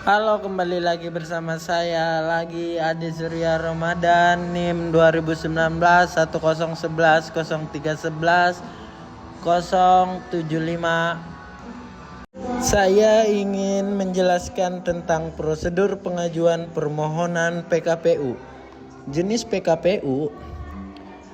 Halo, kembali lagi bersama saya lagi Adi Surya Ramadan, NIM 2019 1011 0311 075. Saya ingin menjelaskan tentang prosedur pengajuan permohonan PKPU. Jenis PKPU.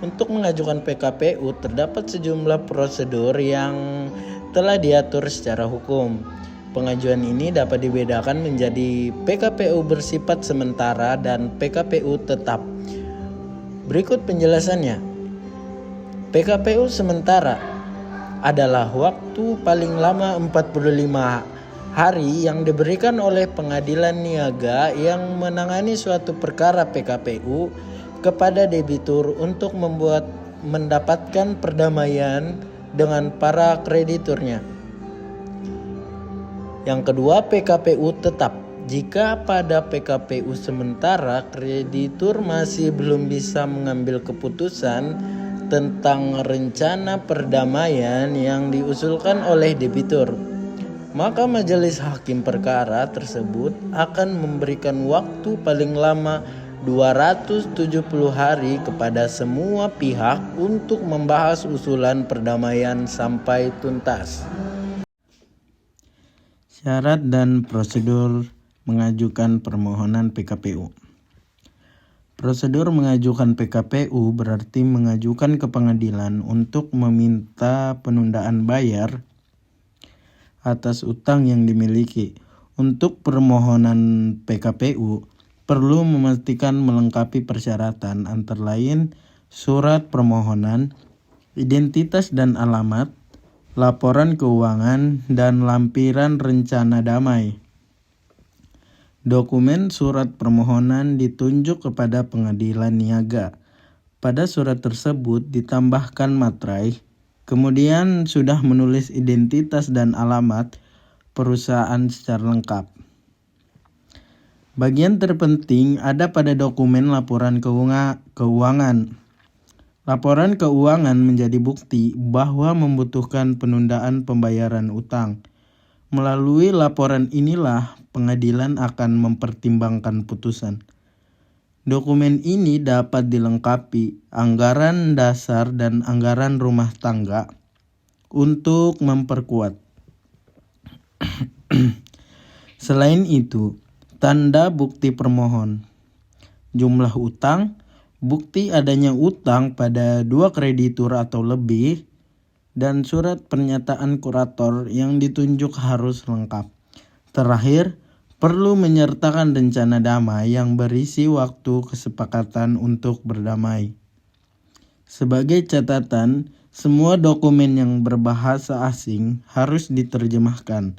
Untuk mengajukan PKPU terdapat sejumlah prosedur yang telah diatur secara hukum. Pengajuan ini dapat dibedakan menjadi PKPU bersifat sementara dan PKPU tetap. Berikut penjelasannya. PKPU sementara adalah waktu paling lama 45 hari yang diberikan oleh pengadilan niaga yang menangani suatu perkara PKPU kepada debitur untuk mendapatkan perdamaian dengan para krediturnya. Yang kedua, PKPU tetap. Jika pada PKPU sementara kreditur masih belum bisa mengambil keputusan tentang rencana perdamaian yang diusulkan oleh debitur, maka majelis hakim perkara tersebut akan memberikan waktu paling lama 270 hari kepada semua pihak untuk membahas usulan perdamaian sampai tuntas. Syarat dan prosedur mengajukan permohonan PKPU. Prosedur mengajukan PKPU berarti mengajukan ke pengadilan untuk meminta penundaan bayar atas utang yang dimiliki. Untuk permohonan PKPU perlu memastikan melengkapi persyaratan antara lain surat permohonan, identitas dan alamat, laporan keuangan, dan lampiran rencana damai. Dokumen surat permohonan ditunjuk kepada pengadilan niaga. Pada surat tersebut ditambahkan materai, kemudian sudah menulis identitas dan alamat perusahaan secara lengkap. Bagian terpenting ada pada dokumen laporan keuangan. Laporan keuangan menjadi bukti bahwa membutuhkan penundaan pembayaran utang. Melalui laporan inilah pengadilan akan mempertimbangkan putusan. Dokumen ini dapat dilengkapi anggaran dasar dan anggaran rumah tangga untuk memperkuat. Selain itu, tanda bukti permohon, jumlah utang, bukti adanya utang pada 2 kreditur atau lebih, dan surat pernyataan kurator yang ditunjuk harus lengkap. Terakhir, perlu menyertakan rencana damai yang berisi waktu kesepakatan untuk berdamai. Sebagai catatan, semua dokumen yang berbahasa asing harus diterjemahkan.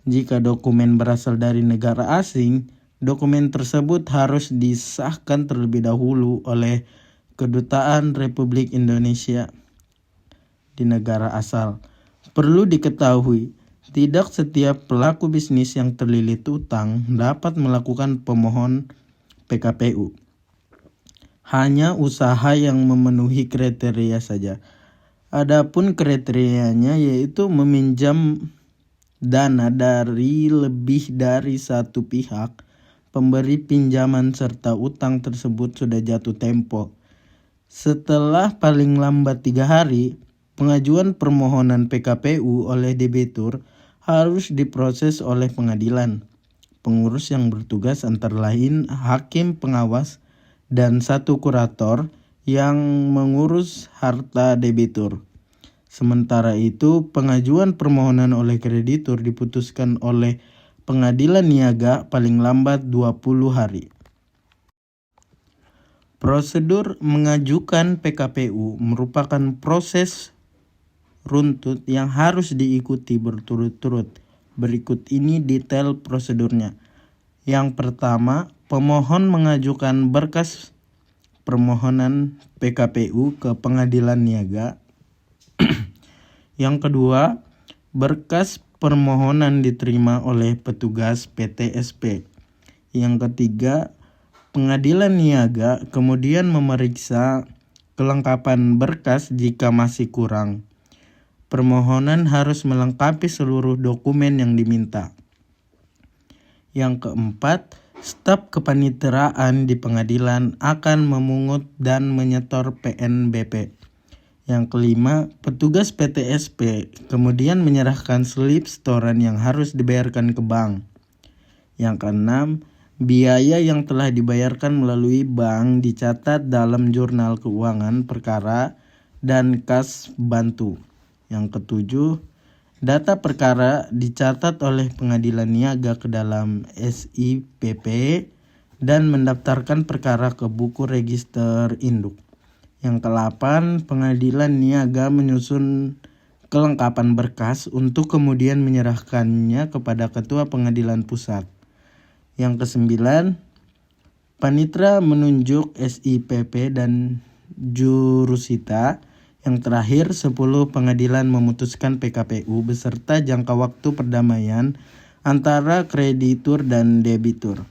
Jika dokumen berasal dari negara asing, dokumen tersebut harus disahkan terlebih dahulu oleh Kedutaan Republik Indonesia di negara asal. Perlu diketahui, tidak setiap pelaku bisnis yang terlilit utang dapat melakukan pemohon PKPU. Hanya usaha yang memenuhi kriteria saja. Adapun kriterianya yaitu meminjam dana dari lebih dari satu pihak, pemberi pinjaman serta utang tersebut sudah jatuh tempo. Setelah paling lambat 3 hari, pengajuan permohonan PKPU oleh debitur harus diproses oleh pengadilan. Pengurus yang bertugas antara lain hakim pengawas dan 1 kurator yang mengurus harta debitur. Sementara itu, pengajuan permohonan oleh kreditur diputuskan oleh pengadilan niaga paling lambat 20 hari. Prosedur mengajukan PKPU merupakan proses runtut yang harus diikuti berturut-turut. Berikut ini detail prosedurnya. Yang pertama, pemohon mengajukan berkas permohonan PKPU ke pengadilan niaga. Yang kedua, berkas permohonan diterima oleh petugas PTSP. Yang ketiga, pengadilan niaga kemudian memeriksa kelengkapan berkas jika masih kurang. Permohonan harus melengkapi seluruh dokumen yang diminta. Yang keempat, staf kepaniteraan di pengadilan akan memungut dan menyetor PNBP. Yang kelima, petugas PTSP kemudian menyerahkan slip setoran yang harus dibayarkan ke bank. Yang keenam, biaya yang telah dibayarkan melalui bank dicatat dalam jurnal keuangan perkara dan kas bantu. Yang ketujuh, data perkara dicatat oleh pengadilan niaga ke dalam SIPP dan mendaftarkan perkara ke buku register induk. Yang ke-8, pengadilan niaga menyusun kelengkapan berkas untuk kemudian menyerahkannya kepada ketua pengadilan pusat. Yang ke-9, panitera menunjuk SIPP dan jurusita. Yang terakhir, 10 pengadilan memutuskan PKPU beserta jangka waktu perdamaian antara kreditur dan debitur.